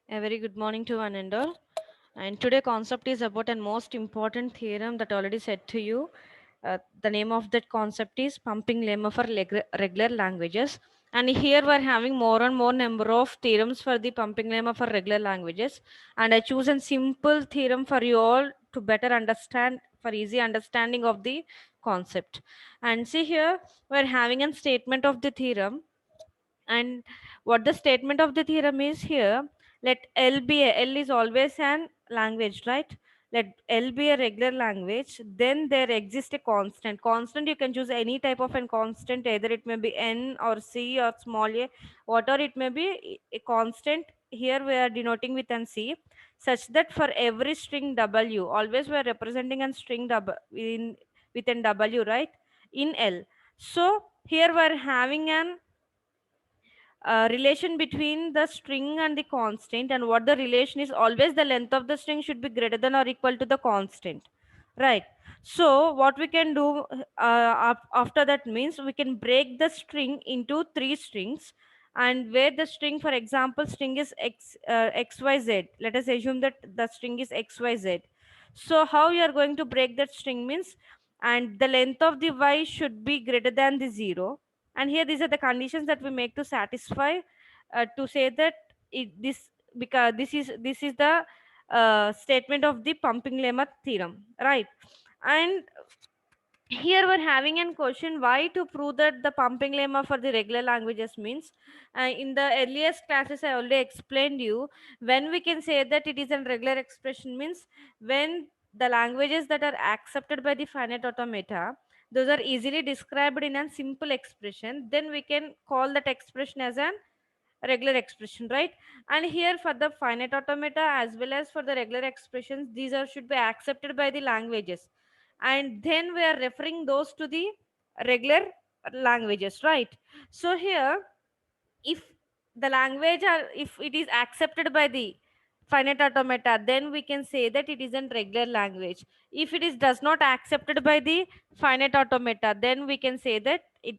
A very good morning to one and all. And today concept is about a most important theorem that already said to you. The name of that concept is pumping lemma for regular languages. And here we're having more and more number of theorems for the pumping lemma for regular languages. And I choose a simple theorem for you all to better understand for easy understanding of the concept. And see here we're having a statement of the theorem, and what the statement of the theorem is here, let L be L is always an language, right? Let L be a regular language, then there exists a constant. You can choose any type of a constant, either it may be N or C or small a, whatever it may be, a constant. Here we are denoting with an C, such that for every string W, always we are representing a string W in within W, right, in L. So here we are having an relation between the string and the constant, and what the relation is, always the length of the string should be greater than or equal to the constant, right? So what we can do after that means we can break the string into three strings, and where the string, for example, string is xyz, let us assume that the string is xyz. So how you are going to break that string means, and the length of the y should be greater than the 0, and here these are the conditions that we make to satisfy to say that this, because this is the statement of the pumping lemma theorem, right? And here we're having a question, why to prove that the pumping lemma for the regular languages means, in the earliest classes I already explained you, when we can say that it is a regular expression means, when the languages that are accepted by the finite automata, those are easily described in a simple expression, then we can call that expression as an regular expression, right? And here for the finite automata as well as for the regular expressions, these are should be accepted by the languages, and then we are referring those to the regular languages, right? So here, if the language are, if it is accepted by the finite automata, then we can say that it is a regular language. If it is does not accepted by the finite automata, then we can say that it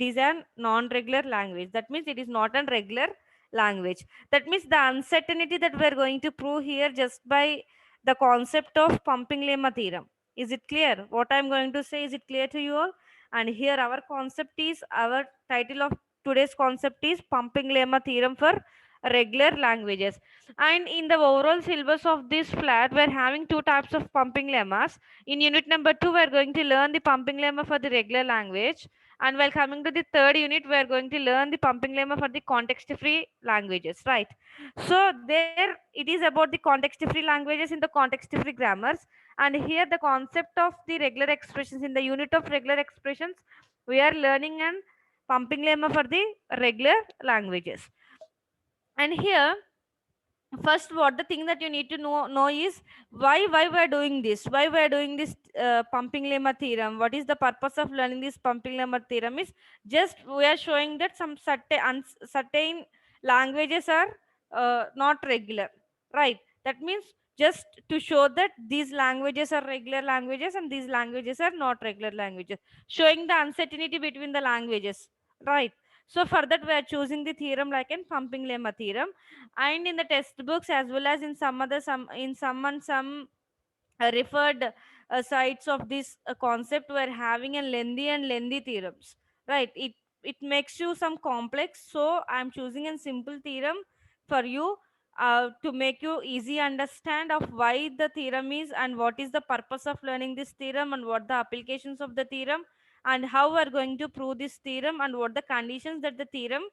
is a non-regular language. That means it is not a regular language. That means the uncertainty that we are going to prove here just by the concept of pumping lemma theorem. Is it clear what I am going to say? Is it clear to you all? And here our concept is, our title of today's concept is pumping lemma theorem for regular languages. And in the overall syllabus of this flat, we're having two types of pumping lemmas. In unit number 2, we're going to learn the pumping lemma for the regular language, and while coming to the third unit, we're going to learn the pumping lemma for the context free languages, right? So there it is about the context free languages in the context free grammars, and here the concept of the regular expressions. In the unit of regular expressions, we are learning an pumping lemma for the regular languages. And here, first, what the thing that you need to know is, why we are doing this, why we are doing this pumping lemma theorem. What is the purpose of learning this pumping lemma theorem is, just we are showing that some certain languages are not regular, right? That means just to show that these languages are regular languages and these languages are not regular languages, showing the uncertainty between the languages, right? So for that we are choosing the theorem like in pumping lemma theorem. And in the textbooks as well as in some other some referred sites of this concept, we're having a lengthy theorems, right? It makes you some complex, so I'm choosing a simple theorem for you, to make you easy understand of why the theorem is, and what is the purpose of learning this theorem, and what the applications of the theorem, and how we're going to prove this theorem, and what the conditions that the theorem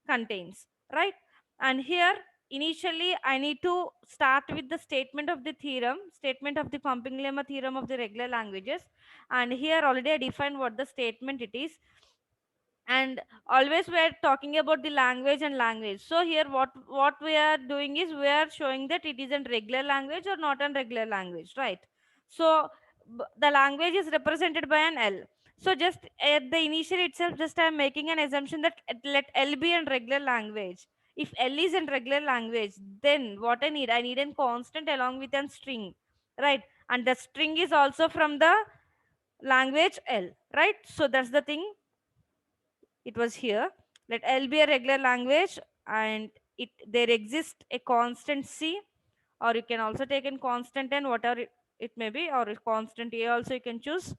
contains, right? And here, initially I need to start with the statement of the theorem, statement of the pumping lemma theorem of the regular languages. And here already I defined what the statement it is, and always we are talking about the language and language. So here what we are doing is, we are showing that it is a regular language or not a regular language, right? So the language is represented by an L. So just at the initial itself, just I am making an assumption that let L be a regular language. If L is a regular language, then what I need a constant along with a string, right? And the string is also from the language L, right? So that's the thing, it was here. Let L be a regular language, and there exists a constant c, or you can also take in constant n, whatever it may be, or a constant a also you can choose,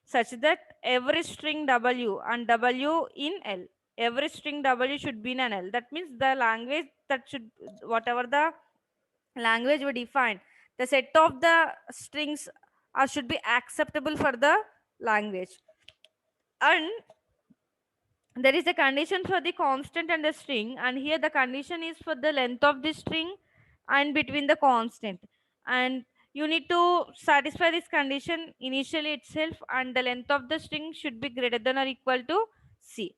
such that every string w and w in L, every string w should be in an L. That means the language that should, whatever the language we define, the set of the strings should be acceptable for the language. And there is a condition for the constant and the string, and here the condition is for the length of the string and between the constant, and you need to satisfy this condition initially itself, and the length of the string should be greater than or equal to c.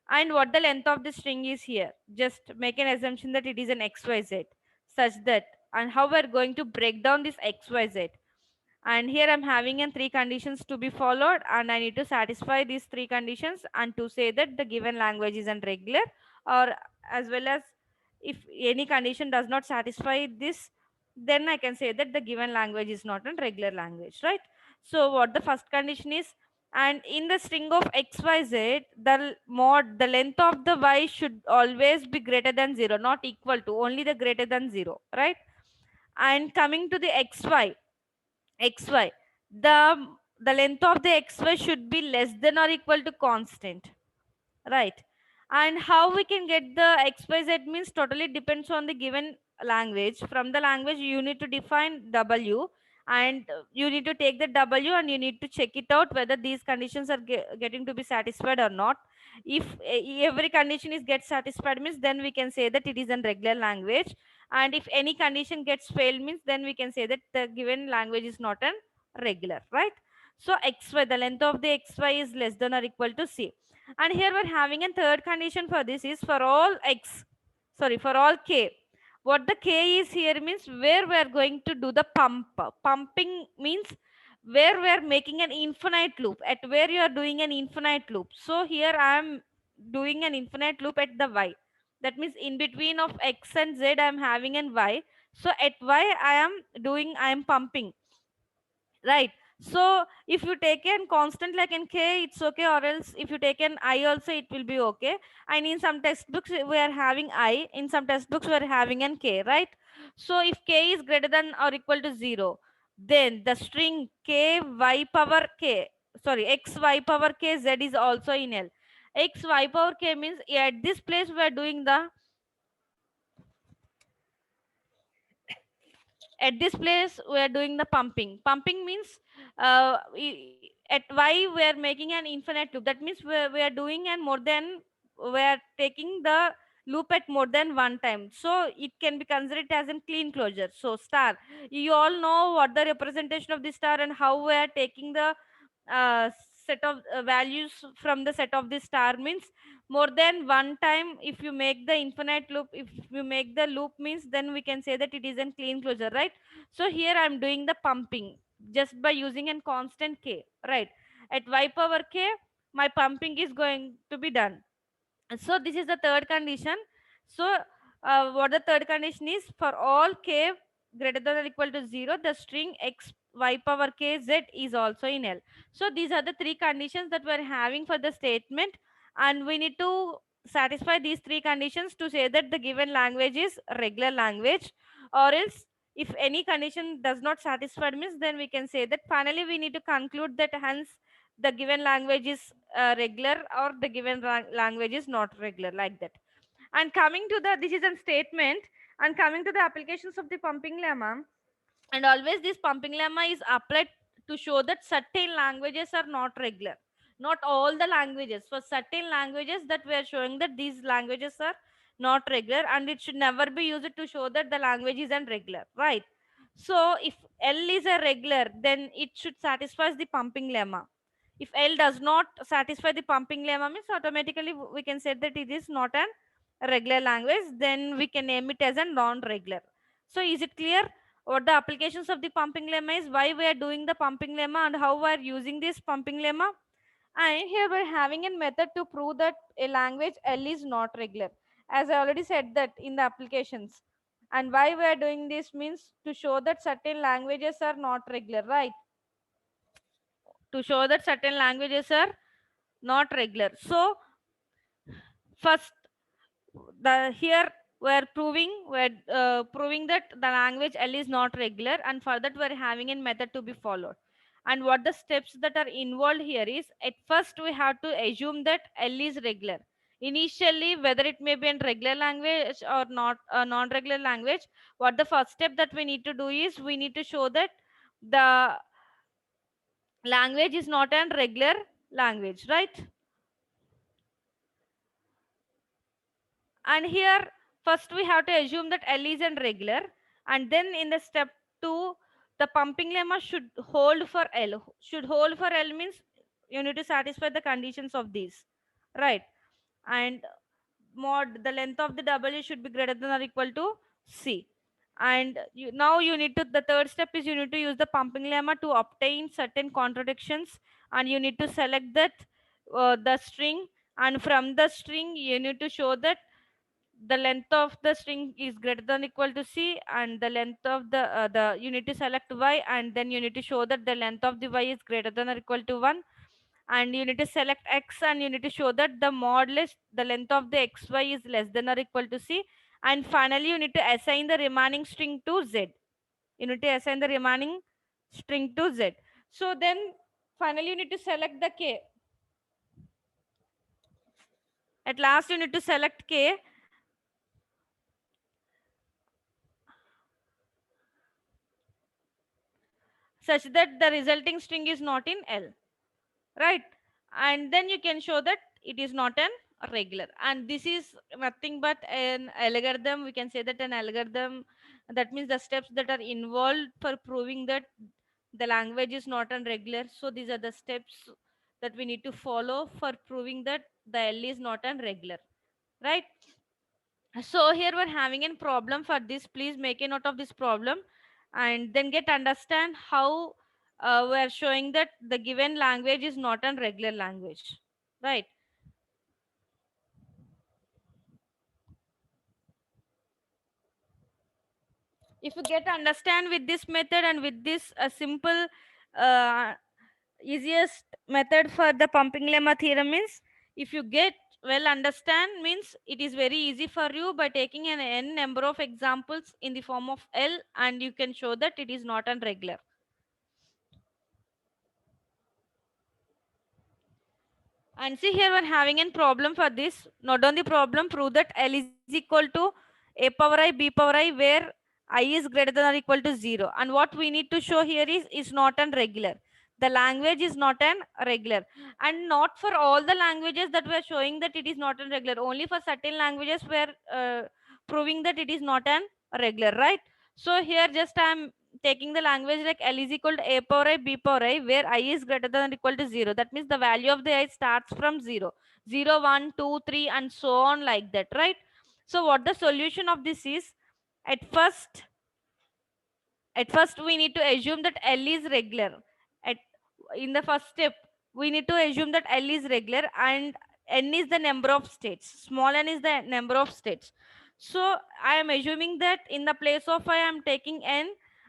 And what the length of the string is here, just make an assumption that it is an xyz, such that, and how we're going to break down this xyz. And here I'm having in three conditions to be followed, and I need to satisfy these three conditions and to say that the given language is irregular, or as well as if any condition does not satisfy this, then I can say that the given language is not a regular language, right? So what the first condition is, and in the string of xyz, the length of the y should always be greater than 0, not equal to, only the greater than 0, right? And coming to the xy, the the length of the xy should be less than or equal to constant, right? And how we can get the xyz means totally depends on the given language. From the language you need to define w, and you need to take the w and you need to check it out whether these conditions are getting to be satisfied or not. If every condition is get satisfied means then we can say that it is a regular language, and if any condition gets failed means then we can say that the given language is not an regular, right? So xy, the length of the xy is less than or equal to c. And here we're having a third condition for this is for all for all k. What the k is here means where we are going to do the pumping means where we are making an infinite loop, at where you are doing an infinite loop. So here I am doing an infinite loop at the y, that means in between of x and z I am having an y. So at y I am pumping, right? So if you take an constant like in k, it's okay, or else if you take an I also, it will be okay. And in some textbooks we are having I, in some textbooks we are having an k, right? So if k is greater than or equal to 0, then the string k y power k, sorry, x y power k z is also in L. X y power k means at this place we are doing the, at this place we are doing the pumping means at y we are making an infinite loop. That means we are doing and more than, we are taking the loop at more than one time, so it can be considered as a clean closure. So star, you all know what the representation of the star and how we are taking the uh, set of values from the set of the star means more than one time. If you make the infinite loop, if you make the loop means then we can say that it is a clean closure, right? So here I'm doing the pumping just by using a constant k, right? At y power k my pumping is going to be done. So this is the third condition. So what the third condition is, for all k greater than or equal to 0, the string x y power k z is also in L. So these are the three conditions that we're having for the statement, and we need to satisfy these three conditions to say that the given language is regular language, or else if any condition does not satisfy means then we can say that finally we need to conclude that hence the given language is regular, or the given language is not regular, like that. And coming to the, this is a statement, and coming to the applications of the pumping lemma, and always this pumping lemma is applied to show that certain languages are not regular, not all the languages, for certain languages that we are showing that these languages are not regular, and it should never be used to show that the language is irregular, right? So if L is a regular, then it should satisfy the pumping lemma. If L does not satisfy the pumping lemma means automatically we can say that it is not an regular language, then we can name it as a non-regular. So is it clear what the applications of the pumping lemma is, why we are doing the pumping lemma, and how we are using this pumping lemma? And here we're having a method to prove that a language L is not regular, as I already said that in the applications. And why we are doing this means to show that certain languages are not regular, right? To show that certain languages are not regular. So first, the here we're proving that the language L is not regular, and for that we're having a method to be followed. And what the steps that are involved here is, at first we have to assume that L is regular initially, whether it may be in regular language or not a non-regular language. What the first step that we need to do is, we need to show that the language is not an regular language, right? And here, first we have to assume that L is an regular, and then in the step 2, the pumping lemma should hold for L means you need to satisfy the conditions of these, right? And mod the length of the W should be greater than or equal to C. And now you need to, the third step is, you need to use the pumping lemma to obtain certain contradictions, and you need to select that the string, and from the string you need to show that the length of the string is greater than or equal to C, and the length of the you need to select Y, and then you need to show that the length of the Y is greater than or equal to 1, and you need to select X, and you need to show that the modulus, the length of the XY is less than or equal to C, and finally you need to assign the remaining string to Z. You need to assign the remaining string to Z. So then finally you need to select the K. At last you need to select K such that the resulting string is not in L, right? And then you can show that it is not an regular, and this is nothing but an algorithm. We can say that an algorithm, that means the steps that are involved for proving that the language is not an regular. So these are the steps that we need to follow for proving that the L is not an regular, right? So here we're having a problem for this. Please make a note of this problem, and then get understand how we're showing that the given language is not a regular language, right? If you get understand with this method and with this simple uh, easiest method for the pumping lemma theorem means, if you get well understand means, it is very easy for you by taking an n number of examples in the form of L, and you can show that it is not a regular. And see, here we're having a problem for this. Not only problem, prove that L is equal to a power I b power I, where I is greater than or equal to 0. And what we need to show here is not an regular. The language is not an regular. And not for all the languages that we are showing that it is not an regular. Only for certain languages we are proving that it is not an regular, right? So here just I am taking the language like L is equal to a power I b power I, where I is greater than or equal to 0. That means the value of the I starts from 0, 0, 1, 2, 3, and so on like that, right? So what the solution of this is, at first we need to assume that L is regular. At In the first step, we need to assume that L is regular, and n is the number of states, small n is the number of states. So I am assuming that in the place of I am taking n,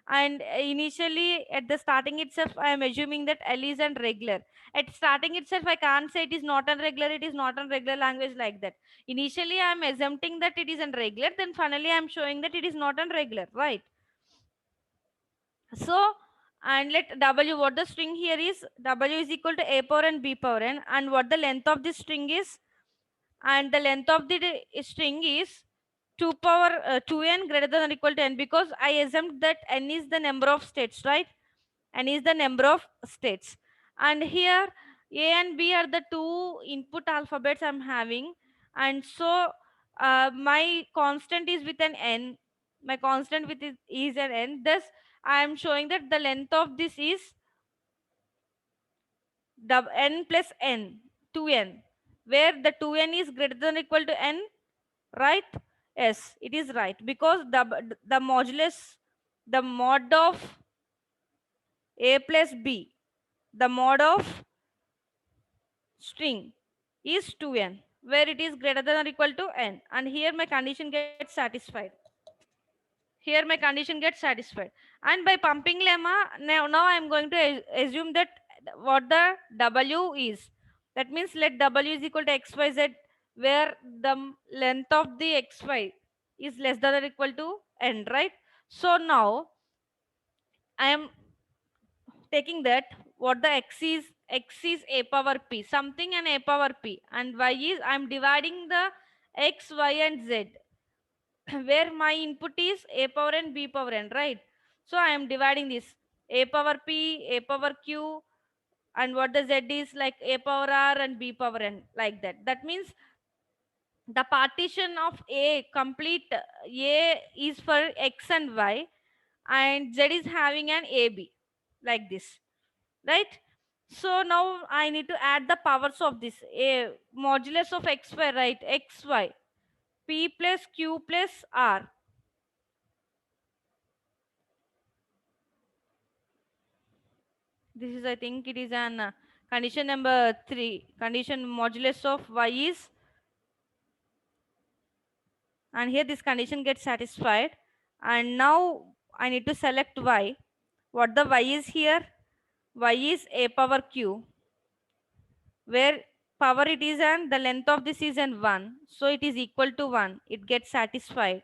and initially at the starting itself I am assuming that L is an regular. At starting itself I can't say it is not a regular, it is not a regular language like that. Initially I am assuming that it is a regular, then finally I am showing that it is not a regular, right? So, and let W, what the string here is, W is equal to a power n b power n, and what the length of this string is, and the length of the string is 2 power 2n greater than or equal to n, because I assumed that n is the number of states, right? N is the number of states. And here A and B are the two input alphabets I'm having, and so my constant is with an n. My constant with is an n. Thus I am showing that the length of this is n plus n, 2n, where the 2n is greater than or equal to n, right? Yes, it is right, because the modulus, the mod of a plus b, the mod of string is 2n, where it is greater than or equal to n, and here my condition gets satisfied. Here my condition gets satisfied. And by pumping lemma, now I am going to assume that what the W is. That means let W is equal to xyz, where the length of the xy is less than or equal to n, right? So now I am taking that what the x is a power p something and a power p, and y is I'm dividing the x, y and z where my input is a power n, b power n, right? So I am dividing this a power p, a power q, and what the z is like a power r and b power n, like that. That means the partition of a complete a is for x and y, and z is having an ab, like this, right? So now I need to add the powers of this a modulus of xy, right? Xy p plus q plus r. This is, I think it is an condition number 3. Condition modulus of y is, and here this condition gets satisfied. And now I need to select y. What the y is here? Y is a power q, where power it is and the length of this is an 1. So it is equal to 1. It gets satisfied.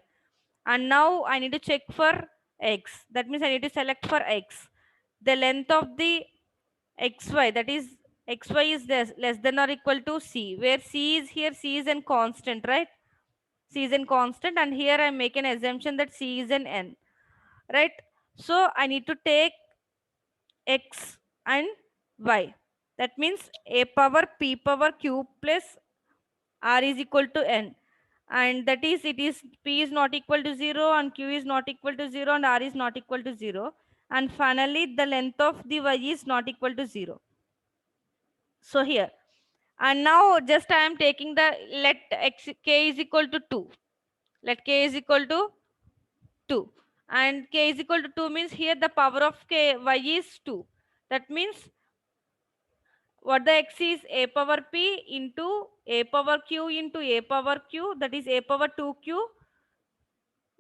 And now I need to check for x. That means I need to select for x. The length of the xy, that is xy is less than or equal to c, where c is here, c is a constant, right? C is a constant, and here I make an assumption that c is an n, right? So I need to take x and y. That means a power p power q plus r is equal to n, and that is it is p is not equal to 0 and q is not equal to 0 and r is not equal to 0, and finally the length of the y is not equal to 0. So here, and now just I am taking the let x k is equal to 2. Let k is equal to 2, and k is equal to 2 means here the power of k y is 2. That means what the x is a power p into a power q into a power q, that is a power 2q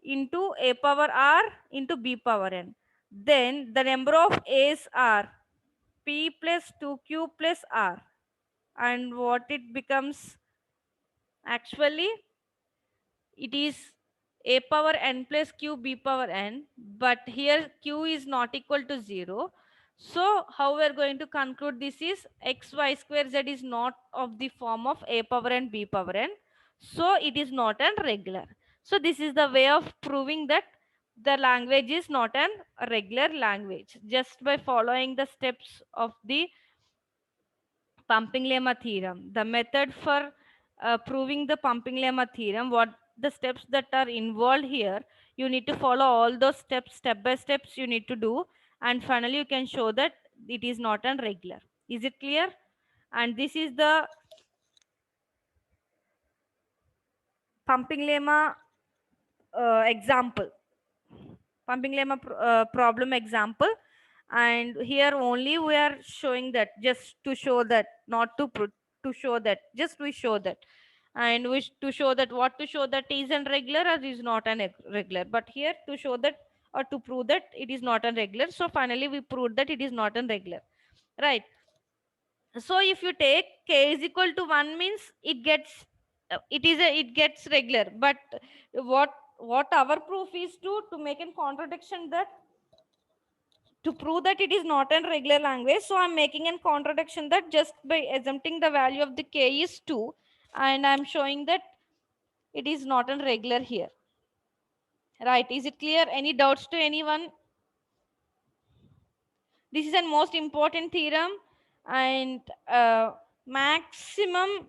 into a power r into b power n. Then the number of a's are p plus 2q plus r, and what it becomes actually, it is a power n plus q b power n, but here q is not equal to 0. So how we are going to conclude this is x y square z is not of the form of a power n b power n, so it is not an regular. So this is the way of proving that the language is not an regular language, just by following the steps of the pumping lemma theorem. The method for proving the pumping lemma theorem, what the steps that are involved here, you need to follow all those steps, step by steps you need to do, and finally you can show that it is not an regular. Is it clear? And this is the pumping lemma example, pumping lemma problem example. And here only we are showing that just to show that, not to to show that, just we show that, and wish to show that what to show that is an regular or is not an regular, but here to show that or to prove that it is not an regular. So finally we proved that it is not an regular, right? So if you take k is equal to 1 means it gets it gets regular, but what our proof is to make a contradiction, that to prove that it is not a regular language. So I'm making a contradiction that just by assuming the value of the k is 2, and I'm showing that it is not a regular here, right? Is it clear? Any doubts to anyone? This is a most important theorem, and maximum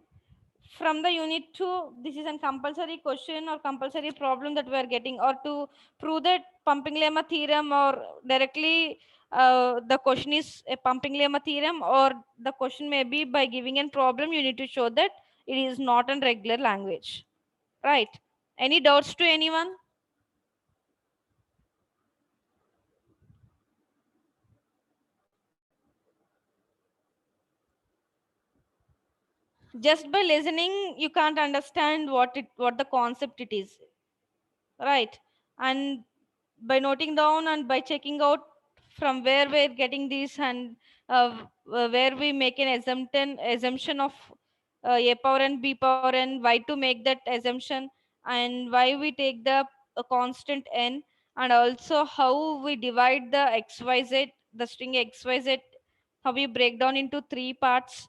from the unit 2, this is a compulsory question or compulsory problem that we are getting, or to prove that pumping lemma theorem, or directly the question is a pumping lemma theorem, or the question may be by giving a problem you need to show that it is not a regular language, right? Any doubts to anyone? Just by listening you can't understand what the concept it is, right? And by noting down and by checking out from where we're getting this, and where we make an assumption of a power n b power n, why to make that assumption, and why we take the constant n, and also how we divide the xyz, the string xyz, how we break down into three parts.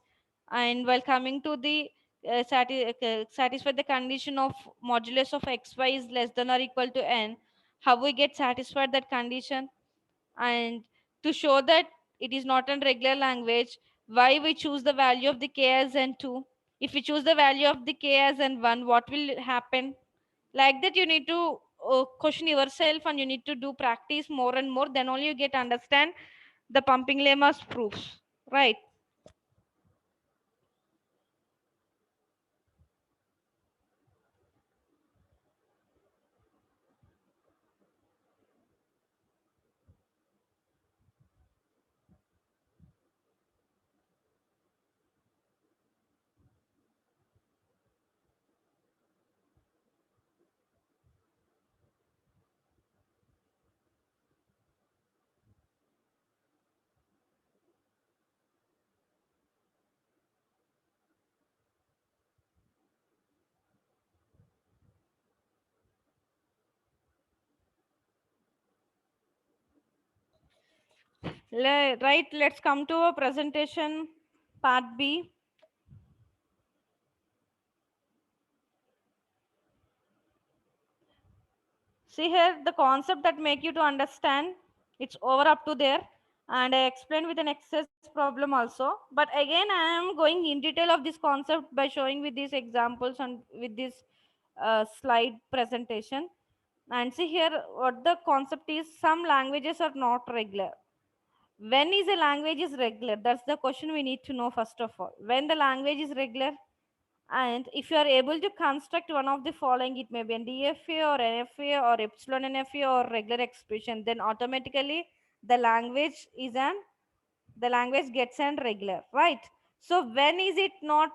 And while coming to the satisfy the condition of modulus of xy is less than or equal to n, how we get satisfied that condition. And to show that it is not a regular language, why we choose the value of the k as n2. If we choose the value of the k as n1, what will happen? Like that, you need to question yourself, and you need to do practice more and more, then only you get understand the pumping lemma's proofs, right? Right, let's come to a presentation part B. See here, the concept that make you to understand, it's over up to there, and I explained with an exercise problem also. But again, I am going in detail of this concept by showing with these examples and with this slide presentation. And see here, what the concept is: some languages are not regular. When is a language is regular? That's the question we need to know first of all. When the language is regular, and if you are able to construct one of the following, it may be an DFA or NFA or epsilon NFA or regular expression, then automatically the language is an the language gets an regular, right? So when is it not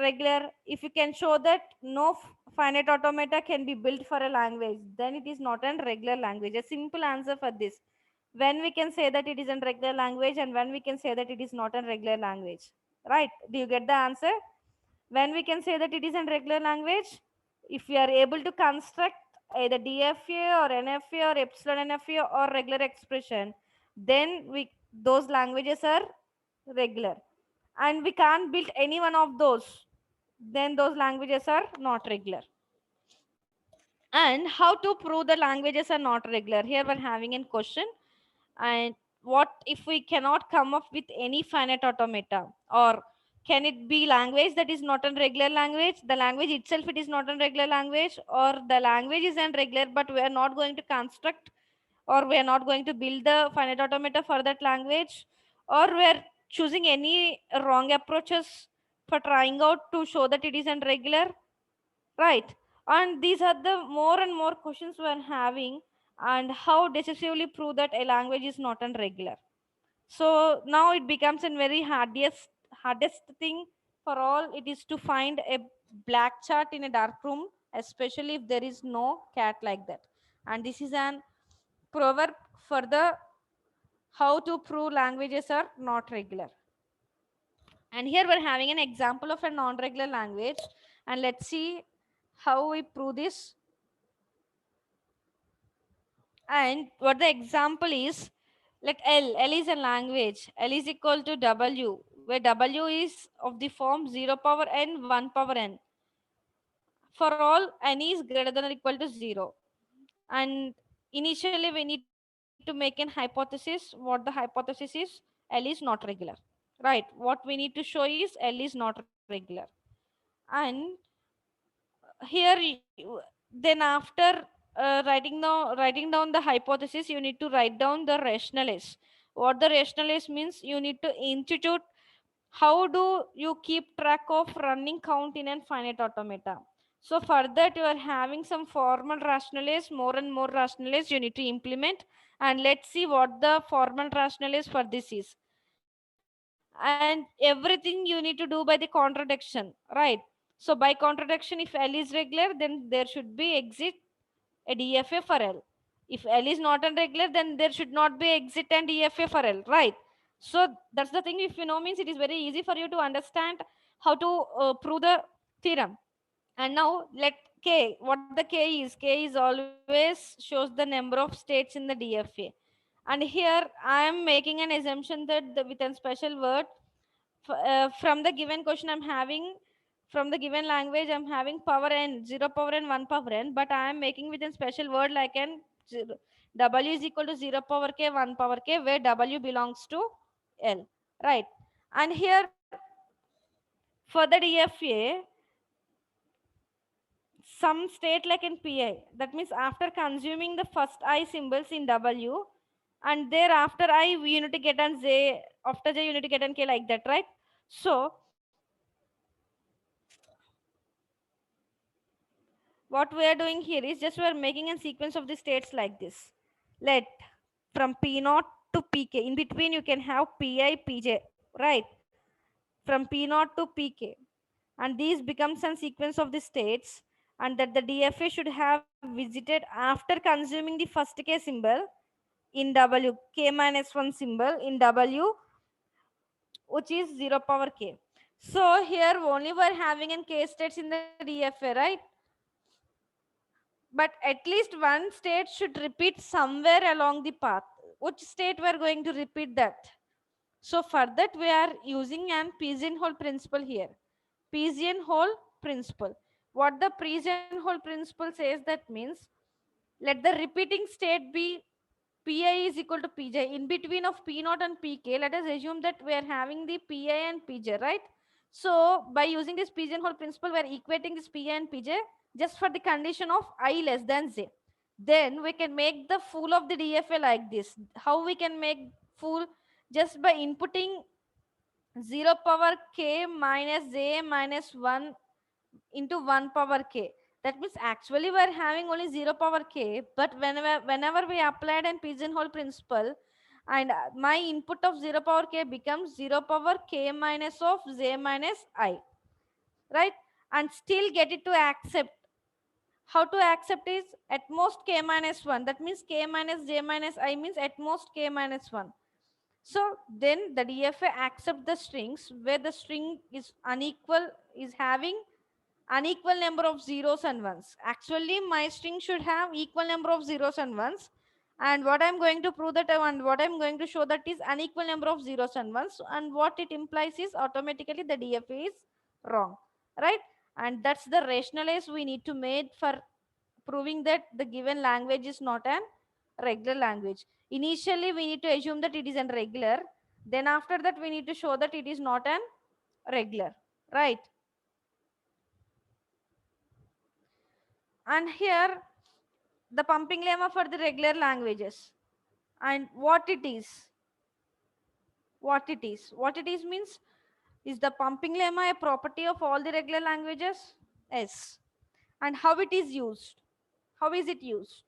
regular? If you can show that no finite automata can be built for a language, then it is not a regular language. A simple answer for this: when we can say that it is a regular language, and when we can say that it is not a regular language, right? Do you get the answer? When we can say that it is a regular language, if we are able to construct either DFA or NFA or epsilon NFA or regular expression, then we those languages are regular. And we can't build any one of those, then those languages are not regular. And how to prove the languages are not regular? Here we're having a question. And what if we cannot come up with any finite automata? Or can it be language that is not a regular language? The language itself, it is not a regular language, or the language is irregular, but we are not going to construct, or we are not going to build the finite automata for that language, or we are choosing any wrong approaches for trying out to show that it is irregular, right? And these are the more and more questions we are having. And how decisively prove that a language is not irregular? So now it becomes a very hardest thing for all. It is to find a black chart in a dark room, especially if there is no cat like that. And this is an proverb for the how to prove languages are not regular. And here we're having an example of a non-regular language, and let's see how we prove this. And what the example is, like L is a language. L is equal to W, where W is of the form 0 power n, 1 power n. For all n is greater than or equal to 0. And initially we need to make an hypothesis. What the hypothesis is: L is not regular. Right. What we need to show is L is not regular. And here then after writing down the hypothesis, you need to write down the rationales. What the rationales means: you need to institute how do you keep track of running count in a finite automata. So for that, you are having some formal rationales, more and more rationales you need to implement. And let's see what the formal rationales for this is. And everything you need to do by the contradiction, right? So by contradiction, if L is regular, then there should be exit a DFA for L. If L is not a regular, then there should not be exit and DFA for L, right? So that's the thing. If you know means, it is very easy for you to understand how to prove the theorem. And now let k, what the k is always shows the number of states in the DFA. And here I am making an assumption that with a special word, from the given question I'm having, from the given language I'm having power n, 0 power n, 1 power n, but I am making with a special word like an w is equal to 0 power k, 1 power k, where w belongs to l, right? And here for the DFA, some state like in pi, that means after consuming the first I symbols in w, and thereafter I unity get and j, after j unity get and k, like that, right? So what we are doing here is just we are making a sequence of the states like this. Let from p0 to pk, in between you can have pi pj, right? From p0 to pk, and these becomes a sequence of the states, and that the DFA should have visited after consuming the first k symbol in w, k minus 1 symbol in w, which is 0 power k. So here only we're having an k states in the DFA, right? But at least one state should repeat somewhere along the path. Which state we're going to repeat that? So for that we are using an pigeonhole principle here. Pigeonhole principle. What the pigeonhole principle says, that means let the repeating state be pi is equal to pj. In between of p naught and pk, let us assume that we are having the pi and pj, right? So by using this pigeonhole principle, we are equating this pi and pj just for the condition of I less than j. Then we can make the fool of the DFA like this. How we can make fool? Just by inputting 0 power k minus j minus 1 into 1 power k. That means actually we are having only 0 power k, but whenever we applied an pigeonhole principle, and my input of 0 power k becomes 0 power k minus of j minus I, right? And still get it to accept. How to accept is at most k minus 1. That means k minus j minus I means at most k minus 1. So then the DFA accept the strings where the string is unequal, is having unequal number of zeros and ones. Actually, my string should have equal number of zeros and ones. And what I'm going to prove that, and what I'm going to show, that is unequal number of zeros and ones. And what it implies is automatically the DFA is wrong, right? And that's the rationalize we need to make for proving that the given language is not an regular language. Initially, we need to assume that it is an regular. Then after that, we need to show that it is not an regular, right? And here the pumping lemma for the regular languages, and what it is means, is the pumping lemma a property of all the regular languages? Yes. And how it is used? How is it used?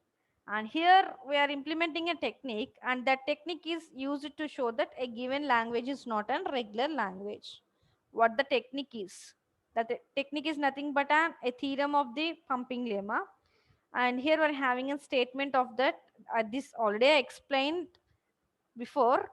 And here we are implementing a technique, and that technique is used to show that a given language is not a regular language. What the technique is? That the technique is nothing but a theorem of the pumping lemma. And here we're having a statement of that. This already I explained before.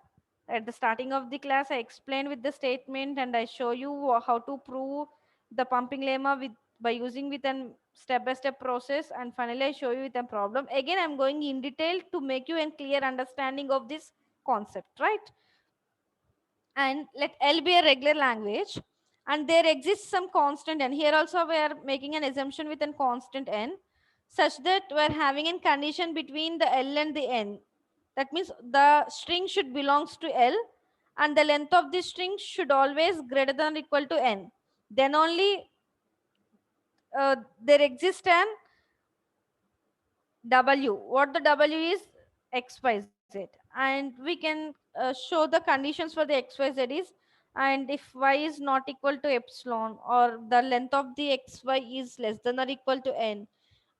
At the starting of the class I explained with the statement, and I show you how to prove the pumping lemma with by using with an step by step process, and finally I show you with a problem. Again I'm going in detail to make you a clear understanding of this concept, right? And let L be a regular language, and there exists some constant, and here also we are making an assumption with a constant n, such that we are having a condition between the L and the n. That means the string should belongs to L, and the length of the string should always greater than or equal to n. Then only there exists an W. What the W is? XYZ. And we can show the conditions for the XYZ is, and if Y is not equal to epsilon, or the length of the XY is less than or equal to n,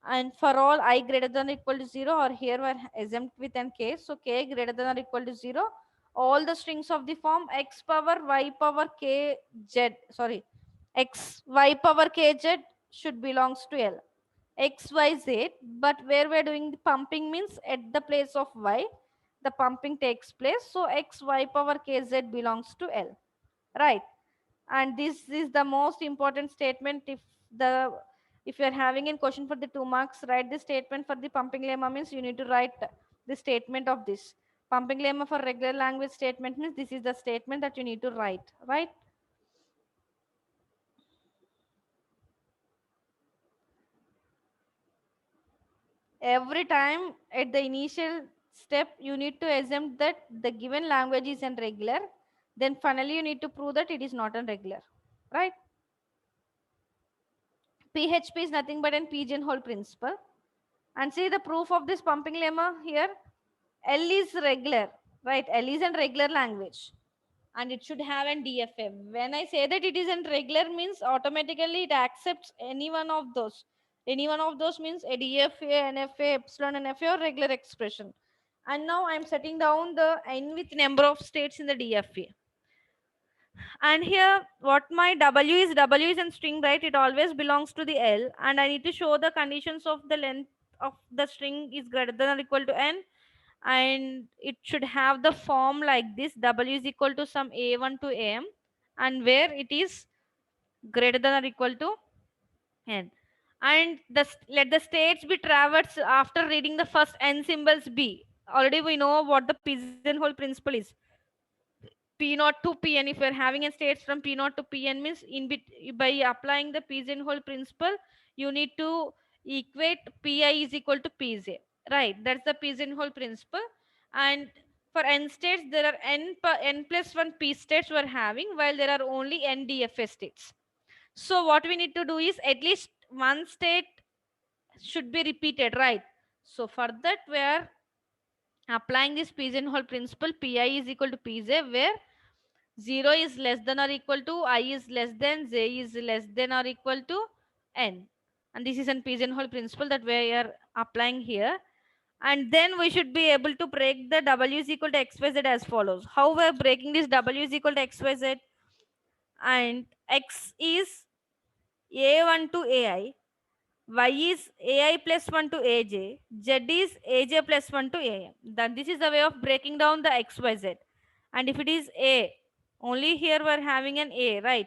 and for all I greater than or equal to 0, or here we're exempt with an k, so k greater than or equal to 0, all the strings of the form x power y power k z, sorry, x y power k z should belongs to L. XYZ, but where we're doing the pumping means at the place of Y, the pumping takes place. So XY power KZ belongs to L, right? And this is the most important statement. If the If you are having a question for the 2 marks, write the statement for the pumping lemma means you need to write the statement of this. Pumping lemma for regular language statement means this is the statement that you need to write, right? Every time at the initial step, you need to assume that the given language is an regular. Then finally, you need to prove that it is not a regular, right? PHP is nothing but an pigeonhole principle. And see the proof of this pumping lemma here. L is regular, right? L is a regular language and it should have an DFA. When I say that it is an regular means automatically it accepts any one of those. Any one of those means a DFA, NFA, epsilon, NFA or regular expression. And now I'm setting down the n with number of states in the DFA. And here what my W is in string, right? It always belongs to the L, and I need to show the conditions of the length of the string is greater than or equal to n, and it should have the form like this: W is equal to some A1 to AM, and where it is greater than or equal to n. And let the states be traversed after reading the first n symbols B. Already we know what the pigeonhole principle is. P naught to Pn. If you're having a states from P naught to Pn means by applying the pigeonhole principle, you need to equate Pi is equal to Pj. Right. That's the pigeonhole principle. And for n states, there are n plus 1 P states we're having, while there are only n DFA states. So what we need to do is at least one state should be repeated, right? So for that, we are applying this pigeonhole principle. Pi is equal to Pj, where 0 is less than or equal to I is less than j is less than or equal to n. And this is a pigeonhole principle that we are applying here. And then we should be able to break the W is equal to XYZ as follows. How we are breaking this W is equal to XYZ? And X is A1 to AI, Y is AI plus 1 to AJ, Z is AJ plus 1 to AM. Then this is the way of breaking down the XYZ. And if it is A, only here we're having an A, right?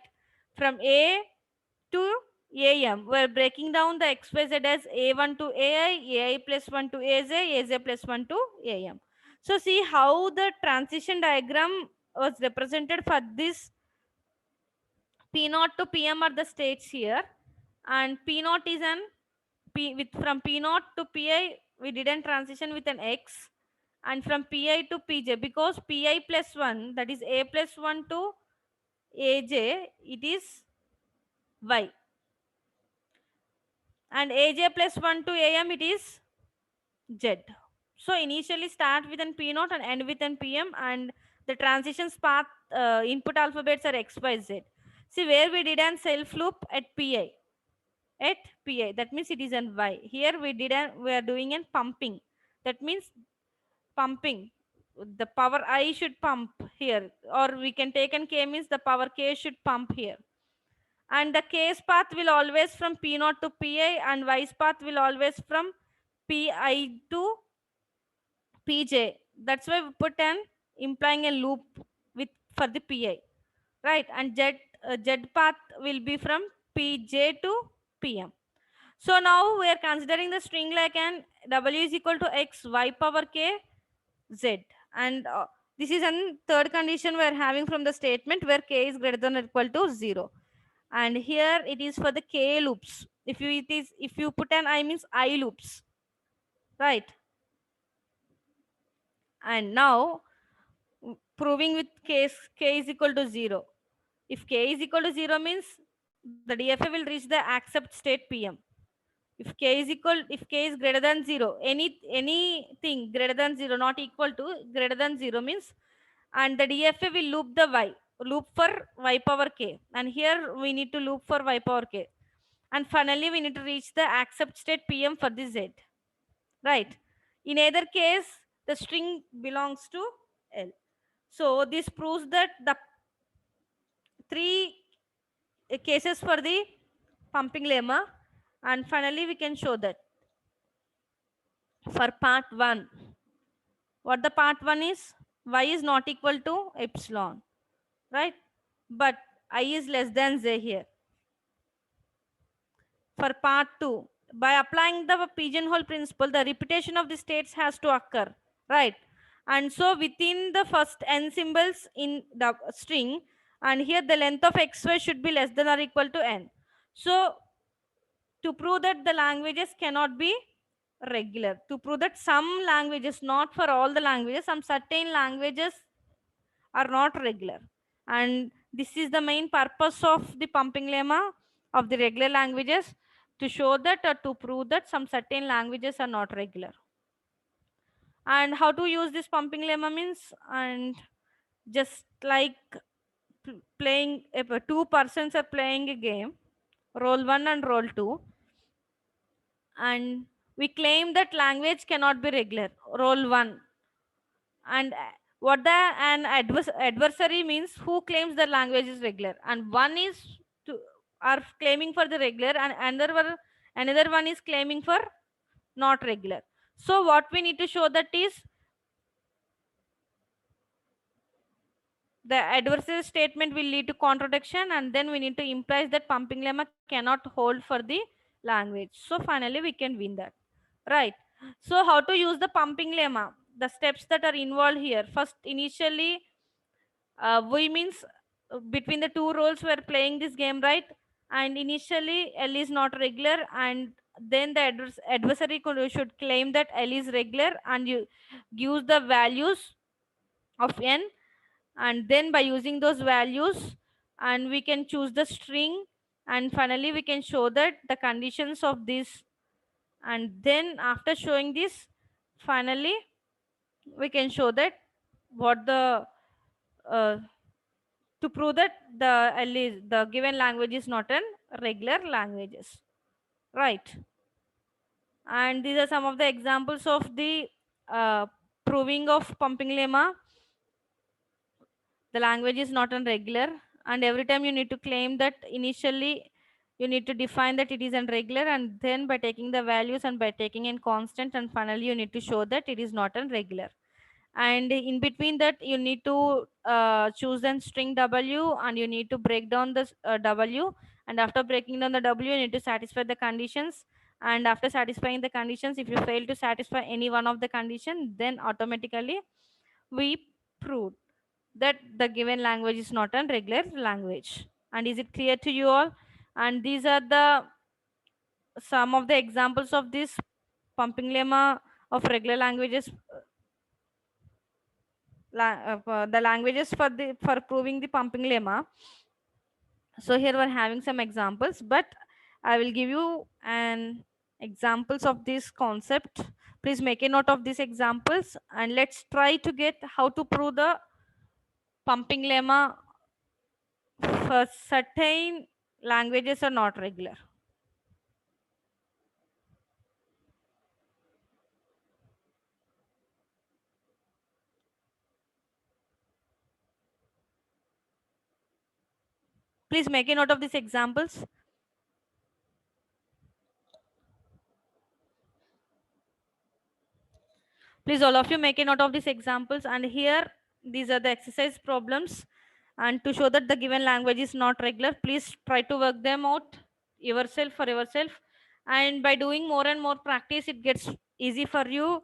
From A to AM, we're breaking down the XYZ as A1 to AI plus 1 to AJ plus 1 to AM. So see how the transition diagram was represented for this P naught to PM are the states here, and P naught is an P with from P naught to PI we didn't transition with an X, and from PI to PJ, because PI plus 1, that is A plus 1 to AJ, it is Y, and AJ plus 1 to AM, it is Z. So initially start with an P naught and end with an PM, and the transitions path input alphabets are X, Y, Z. See where we did an self loop at PI. At PI, that means it is an Y. Here we are doing an pumping. That means pumping. The power I should pump here, or we can take an K means the power K should pump here. And the K's path will always from P naught to PI, and Y's path will always from PI to PJ. That's why we put an implying a loop with for the PI, right? And Z path will be from PJ to PM. So now we are considering the string like an W is equal to X, Y power K, Z. And this is a third condition we are having from the statement where K is greater than or equal to 0. And here it is for the K loops. If you put an I means I loops, right? And now proving with K is equal to 0. If K is equal to 0 means the DFA will reach the accept state PM. If K is greater than 0, anything greater than 0 not equal to greater than 0 means, and the DFA will loop for Y power K, and here we need to loop for Y power K, and finally we need to reach the accept state PM for the Z, right? In either case the string belongs to L. So this proves that the three cases for the pumping lemma, and finally we can show that for part 1, what the part 1 is: Y is not equal to epsilon, right? But I is less than j here. For part 2, by applying the pigeonhole principle, the repetition of the states has to occur, right? And so within the first n symbols in the string, and here the length of xy should be less than or equal to n. So to prove that the languages cannot be regular, to prove that some languages, not for all the languages, some certain languages are not regular. And this is the main purpose of the pumping lemma of the regular languages, to show that or to prove that some certain languages are not regular. And how to use this pumping lemma means, and just like playing, if two persons are playing a game, role 1 and role 2, and we claim that language cannot be regular, role 1, and what the an adversary means, who claims the language is regular, and one is to are claiming for the regular, and another one is claiming for not regular. So what we need to show that is, the adversary statement will lead to contradiction, and then we need to imply that pumping lemma cannot hold for the language. So finally we can win that, right? So how to use the pumping lemma, the steps that are involved here. First, initially, we means, between the two roles we are playing this game, right? And initially L is not regular, and then the adversary should claim that L is regular, and you use the values of n, and then by using those values, and we can choose the string, and finally we can show that the conditions of this, and then after showing this, finally we can show that what the uh, to prove that the given language is not an regular languages, right? And these are some of the examples of the uh, proving of pumping lemma. The language is not an regular, and every time you need to claim that, initially you need to define that it is an regular, and then by taking the values and by taking in constant, and finally you need to show that it is not an regular. And in between that, you need to choose a string w, and you need to break down the w, and after breaking down the w, you need to satisfy the conditions, and after satisfying the conditions, if you fail to satisfy any one of the condition, then automatically we proved that the given language is not a regular language. And is it clear to you all? And these are the some of the examples of this pumping lemma of regular languages, the languages for proving the pumping lemma. So here we're having some examples, but I will give you an examples of this concept. Please make a note of these examples, and let's try to get how to prove the pumping lemma for certain languages are not regular. Please make a note of these examples. Please, all of you, make a note of these examples. And here, these are the exercise problems. And to show that the given language is not regular, please try to work them out yourself for yourself. And by doing more and more practice, it gets easy for you.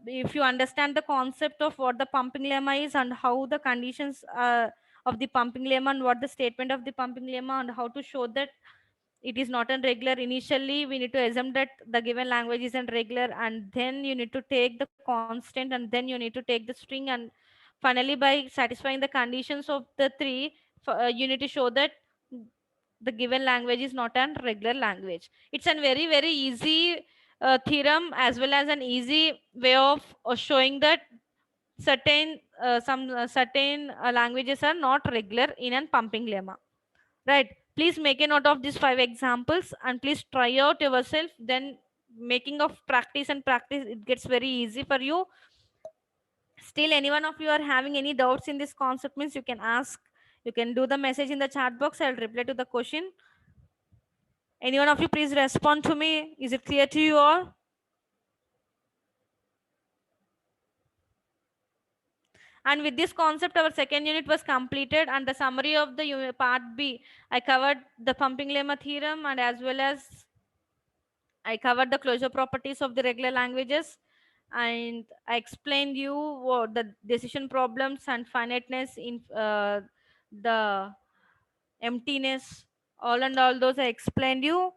If you understand the concept of what the pumping lemma is, and how the conditions of the pumping lemma, and what the statement of the pumping lemma, and how to show that it is not a regular. Initially we need to assume that the given language is a regular, and then you need to take the constant, and then you need to take the string, and finally by satisfying the conditions of the three, you need to show that the given language is not a regular language. It's a very very easy theorem, as well as an easy way of showing that certain languages are not regular in an pumping lemma, right? Please make a note of these 5 examples, and please try out yourself. Then making of practice and practice, it gets very easy for you. Still, any one of you are having any doubts in this concept means, you can ask, you can do the message in the chat box. I'll reply to the question. Any one of you, please respond to me. Is it clear to you all? And with this concept, our second unit was completed, and the summary of the part B, I covered the pumping lemma theorem, and as well as I covered the closure properties of the regular languages, and I explained you what the decision problems and finiteness in the emptiness, all and all those I explained you.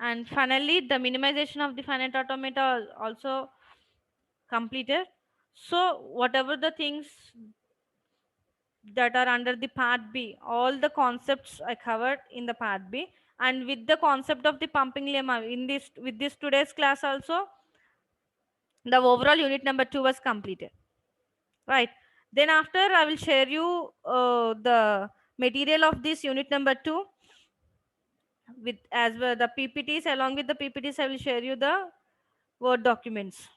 And finally, the minimization of the finite automata also completed. So whatever the things that are under the part B, all the concepts I covered in the part B, and with the concept of the pumping lemma in this, with this today's class also, the overall unit number 2 was completed, right? Then after, I will share you the material of this unit number 2 with as well the PPTs. Along with the PPTs, I will share you the Word documents.